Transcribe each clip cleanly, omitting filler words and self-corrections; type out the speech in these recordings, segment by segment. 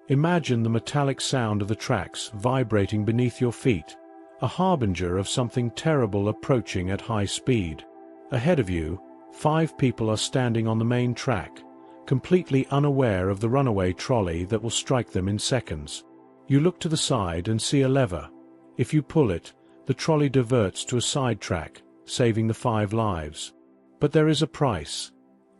Imagine the metallic sound of the tracks vibrating beneath your feet, a harbinger of something terrible approaching at high speed. Ahead of you, 5 people are standing on the main track, completely unaware of the runaway trolley that will strike them in seconds. You look to the side and see a lever. If you pull it, the trolley diverts to a side track, saving the 5 lives. But there is a price.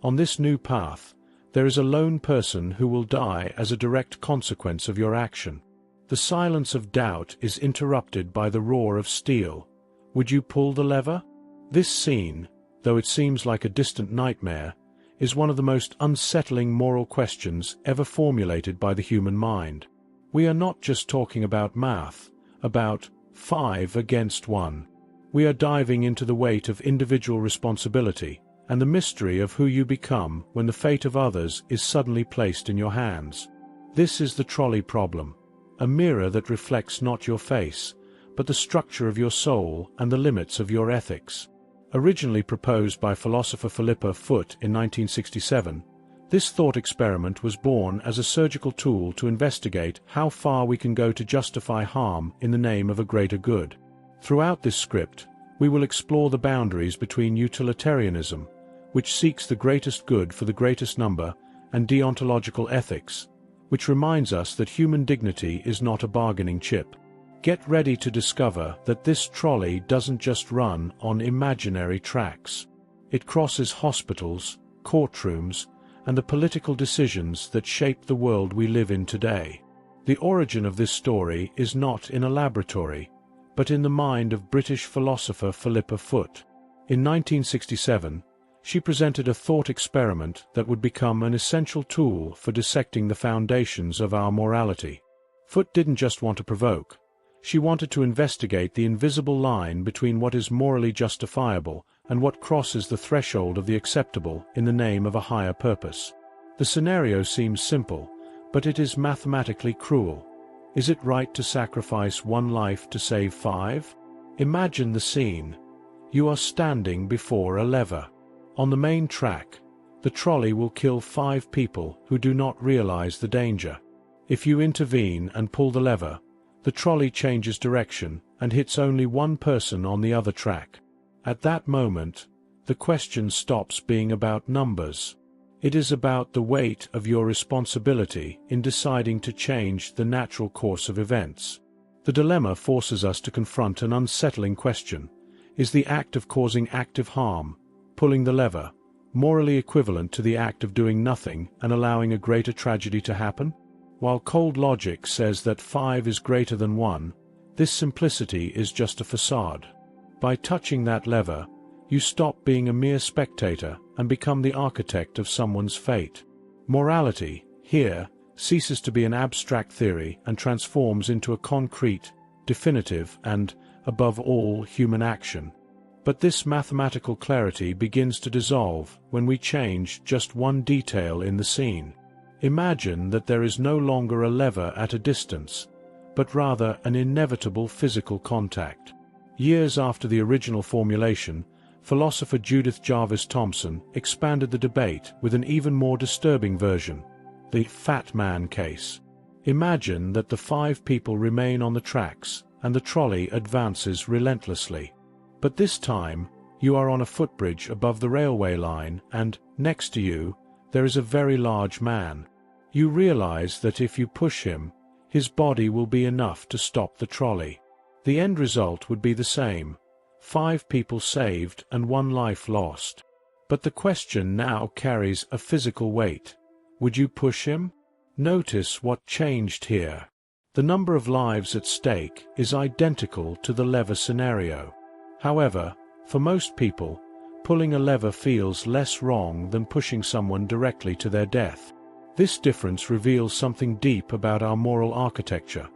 On this new path, there is a lone person who will die as a direct consequence of your action. The silence of doubt is interrupted by the roar of steel. Would you pull the lever? This scene, though it seems like a distant nightmare, is one of the most unsettling moral questions ever formulated by the human mind. We are not just talking about math, about 5 against 1. We are diving into the weight of individual responsibility and the mystery of who you become when the fate of others is suddenly placed in your hands. This is the trolley problem, a mirror that reflects not your face, but the structure of your soul and the limits of your ethics. Originally proposed by philosopher Philippa Foot in 1967, this thought experiment was born as a surgical tool to investigate how far we can go to justify harm in the name of a greater good. Throughout this script, we will explore the boundaries between utilitarianism, which seeks the greatest good for the greatest number, and deontological ethics, which reminds us that human dignity is not a bargaining chip. Get ready to discover that this trolley doesn't just run on imaginary tracks. It crosses hospitals, courtrooms, and the political decisions that shape the world we live in today. The origin of this story is not in a laboratory, but in the mind of British philosopher Philippa Foot. In 1967, she presented a thought experiment that would become an essential tool for dissecting the foundations of our morality. Foot didn't just want to provoke. She wanted to investigate the invisible line between what is morally justifiable and what crosses the threshold of the acceptable in the name of a higher purpose. The scenario seems simple, but it is mathematically cruel. Is it right to sacrifice 1 life to save 5? Imagine the scene. You are standing before a lever. On the main track, the trolley will kill 5 people who do not realize the danger. If you intervene and pull the lever, the trolley changes direction and hits only 1 person on the other track. At that moment, the question stops being about numbers. It is about the weight of your responsibility in deciding to change the natural course of events. The dilemma forces us to confront an unsettling question. Is the act of causing active harm, pulling the lever, morally equivalent to the act of doing nothing and allowing a greater tragedy to happen? While cold logic says that 5 is greater than 1, this simplicity is just a facade. By touching that lever, you stop being a mere spectator and become the architect of someone's fate. Morality, here, ceases to be an abstract theory and transforms into a concrete, definitive, and, above all, human action. But this mathematical clarity begins to dissolve when we change just one detail in the scene. Imagine that there is no longer a lever at a distance, but rather an inevitable physical contact. Years after the original formulation, philosopher Judith Jarvis Thomson expanded the debate with an even more disturbing version, the Fat Man case. Imagine that the 5 people remain on the tracks and the trolley advances relentlessly. But this time, you are on a footbridge above the railway line and, next to you, there is a very large man. You realize that if you push him, his body will be enough to stop the trolley. The end result would be the same: 5 people saved and 1 life lost. But the question now carries a physical weight. Would you push him? Notice what changed here. The number of lives at stake is identical to the lever scenario. However, for most people, pulling a lever feels less wrong than pushing someone directly to their death. This difference reveals something deep about our moral architecture.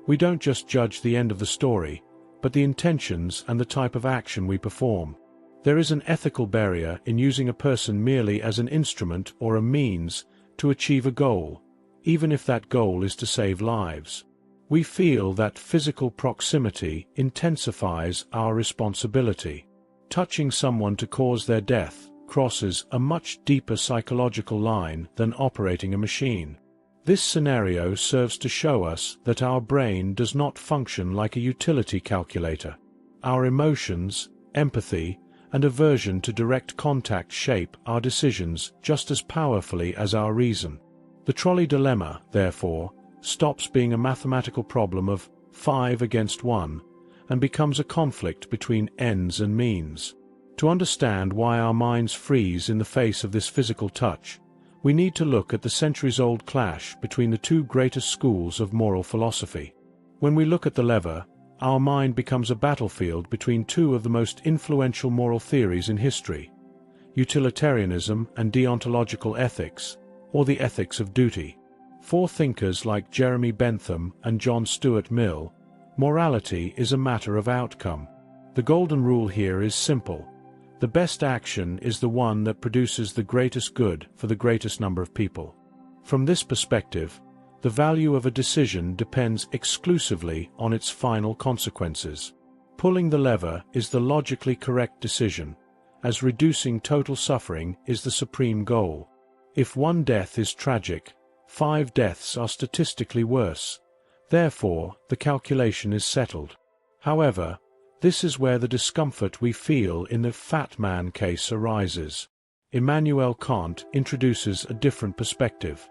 We don't just judge the end of the story, but the intentions and the type of action we perform. There is an ethical barrier in using a person merely as an instrument or a means to achieve a goal, even if that goal is to save lives. We feel that physical proximity intensifies our responsibility. Touching someone to cause their death crosses a much deeper psychological line than operating a machine. This scenario serves to show us that our brain does not function like a utility calculator. Our emotions, empathy, and aversion to direct contact shape our decisions just as powerfully as our reason. The trolley dilemma, therefore, stops being a mathematical problem of 5 against 1 and becomes a conflict between ends and means. To understand why our minds freeze in the face of this physical touch, we need to look at the centuries-old clash between the two greatest schools of moral philosophy. When we look at the lever, our mind becomes a battlefield between two of the most influential moral theories in history: utilitarianism and deontological ethics, or the ethics of duty. For thinkers like Jeremy Bentham and John Stuart Mill, morality is a matter of outcome. The golden rule here is simple: the best action is the one that produces the greatest good for the greatest number of people. From this perspective, the value of a decision depends exclusively on its final consequences. Pulling the lever is the logically correct decision, as reducing total suffering is the supreme goal. If one death is tragic, 5 deaths are statistically worse. Therefore, the calculation is settled. However, this is where the discomfort we feel in the fat man case arises. Immanuel Kant introduces a different perspective.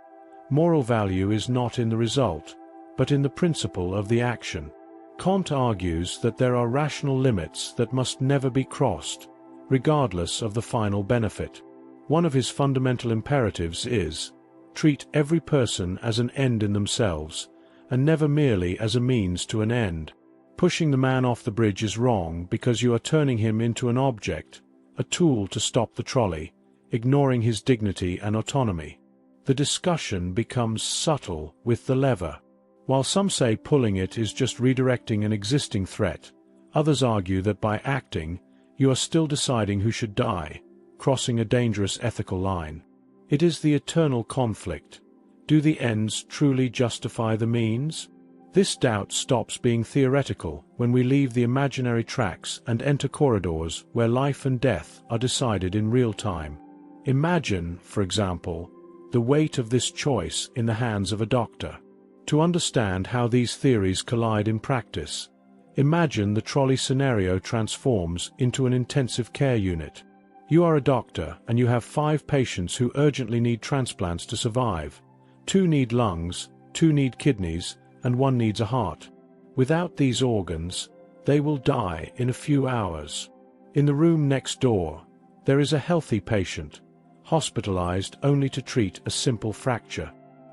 Moral value is not in the result, but in the principle of the action. Kant argues that there are rational limits that must never be crossed, regardless of the final benefit. One of his fundamental imperatives is, treat every person as an end in themselves, and never merely as a means to an end. Pushing the man off the bridge is wrong because you are turning him into an object, a tool to stop the trolley, ignoring his dignity and autonomy. The discussion becomes subtle with the lever. While some say pulling it is just redirecting an existing threat, others argue that by acting, you are still deciding who should die, crossing a dangerous ethical line. It is the eternal conflict. Do the ends truly justify the means? This doubt stops being theoretical when we leave the imaginary tracks and enter corridors where life and death are decided in real time. Imagine, for example, the weight of this choice in the hands of a doctor. To understand how these theories collide in practice, imagine the trolley scenario transforms into an intensive care unit. You are a doctor and you have 5 patients who urgently need transplants to survive. 2 need lungs, 2 need kidneys, and 1 needs a heart. Without these organs, they will die in a few hours. In the room next door, there is a healthy patient, hospitalized only to treat a simple fracture.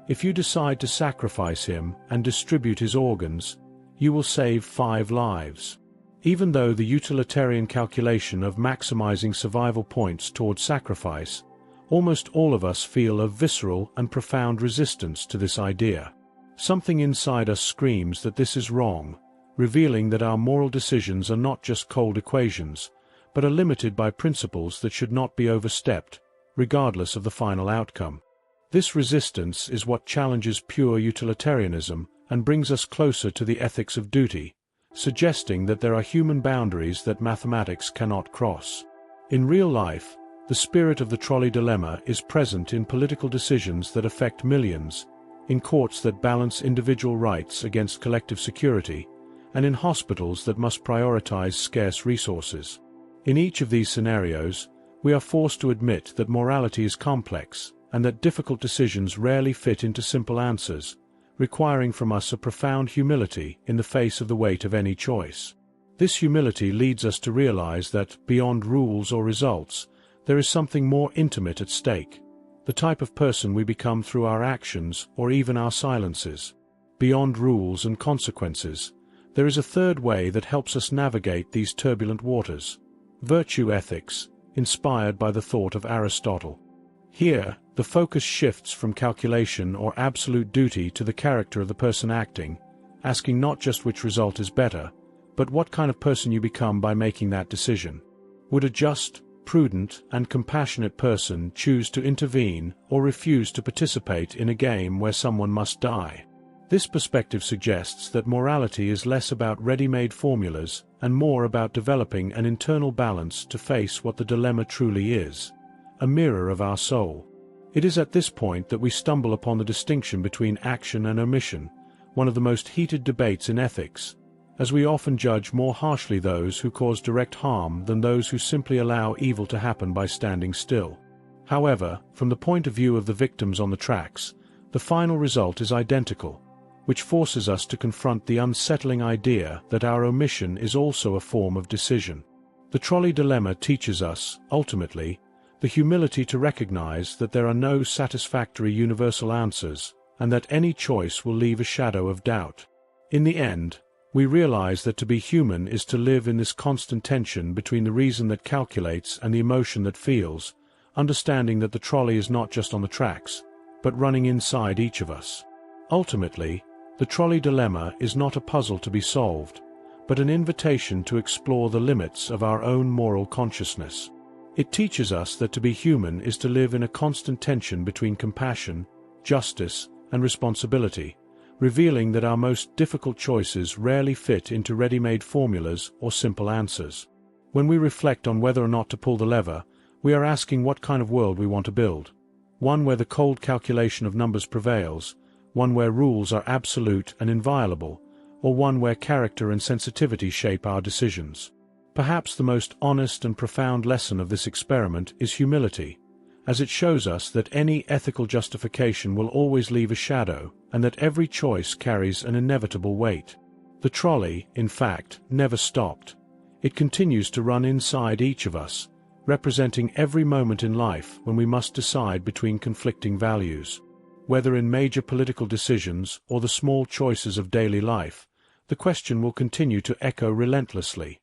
If you decide to sacrifice him and distribute his organs, you will save 5 lives. Even though the utilitarian calculation of maximizing survival points towards sacrifice, almost all of us feel a visceral and profound resistance to this idea. Something inside us screams that this is wrong, revealing that our moral decisions are not just cold equations, but are limited by principles that should not be overstepped, regardless of the final outcome. This resistance is what challenges pure utilitarianism and brings us closer to the ethics of duty, suggesting that there are human boundaries that mathematics cannot cross. In real life, the spirit of the trolley dilemma is present in political decisions that affect millions, in courts that balance individual rights against collective security, and in hospitals that must prioritize scarce resources. In each of these scenarios, we are forced to admit that morality is complex, and that difficult decisions rarely fit into simple answers, requiring from us a profound humility in the face of the weight of any choice. This humility leads us to realize that, beyond rules or results, there is something more intimate at stake: the type of person we become through our actions or even our silences. Beyond rules and consequences, there is a third way that helps us navigate these turbulent waters: virtue ethics, inspired by the thought of Aristotle. Here, the focus shifts from calculation or absolute duty to the character of the person acting, asking not just which result is better, but what kind of person you become by making that decision. Would a just, prudent, and compassionate person choose to intervene or refuse to participate in a game where someone must die? This perspective suggests that morality is less about ready-made formulas and more about developing an internal balance to face what the dilemma truly is: a mirror of our soul. It is at this point that we stumble upon the distinction between action and omission, one of the most heated debates in ethics, as we often judge more harshly those who cause direct harm than those who simply allow evil to happen by standing still. However, from the point of view of the victims on the tracks, the final result is identical, which forces us to confront the unsettling idea that our omission is also a form of decision. The trolley dilemma teaches us, ultimately, the humility to recognize that there are no satisfactory universal answers, and that any choice will leave a shadow of doubt. In the end, we realize that to be human is to live in this constant tension between the reason that calculates and the emotion that feels, understanding that the trolley is not just on the tracks, but running inside each of us. Ultimately, the trolley dilemma is not a puzzle to be solved, but an invitation to explore the limits of our own moral consciousness. It teaches us that to be human is to live in a constant tension between compassion, justice, and responsibility, revealing that our most difficult choices rarely fit into ready-made formulas or simple answers. When we reflect on whether or not to pull the lever, we are asking what kind of world we want to build. One where the cold calculation of numbers prevails, one where rules are absolute and inviolable, or one where character and sensitivity shape our decisions. Perhaps the most honest and profound lesson of this experiment is humility, as it shows us that any ethical justification will always leave a shadow, and that every choice carries an inevitable weight. The trolley, in fact, never stopped. It continues to run inside each of us, representing every moment in life when we must decide between conflicting values. Whether in major political decisions or the small choices of daily life, the question will continue to echo relentlessly.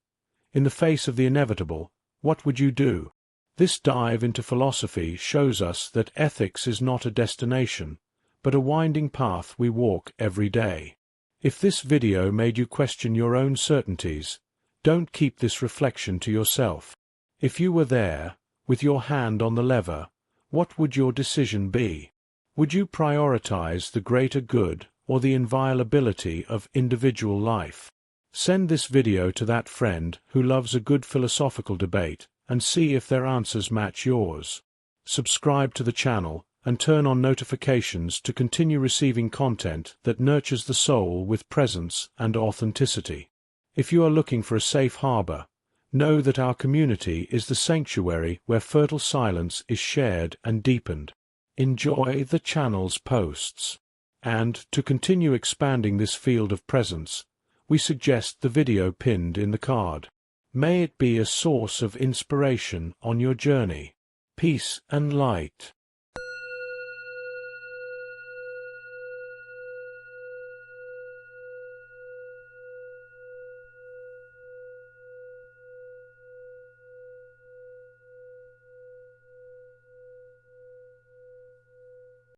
In the face of the inevitable, what would you do? This dive into philosophy shows us that ethics is not a destination, but a winding path we walk every day. If this video made you question your own certainties, don't keep this reflection to yourself. If you were there, with your hand on the lever, what would your decision be? Would you prioritize the greater good or the inviolability of individual life? Send this video to that friend who loves a good philosophical debate and see if their answers match yours. Subscribe to the channel and turn on notifications to continue receiving content that nurtures the soul with presence and authenticity. If you are looking for a safe harbor, know that our community is the sanctuary where fertile silence is shared and deepened. Enjoy the channel's posts. And, to continue expanding this field of presence, we suggest the video pinned in the card. May it be a source of inspiration on your journey. Peace and light.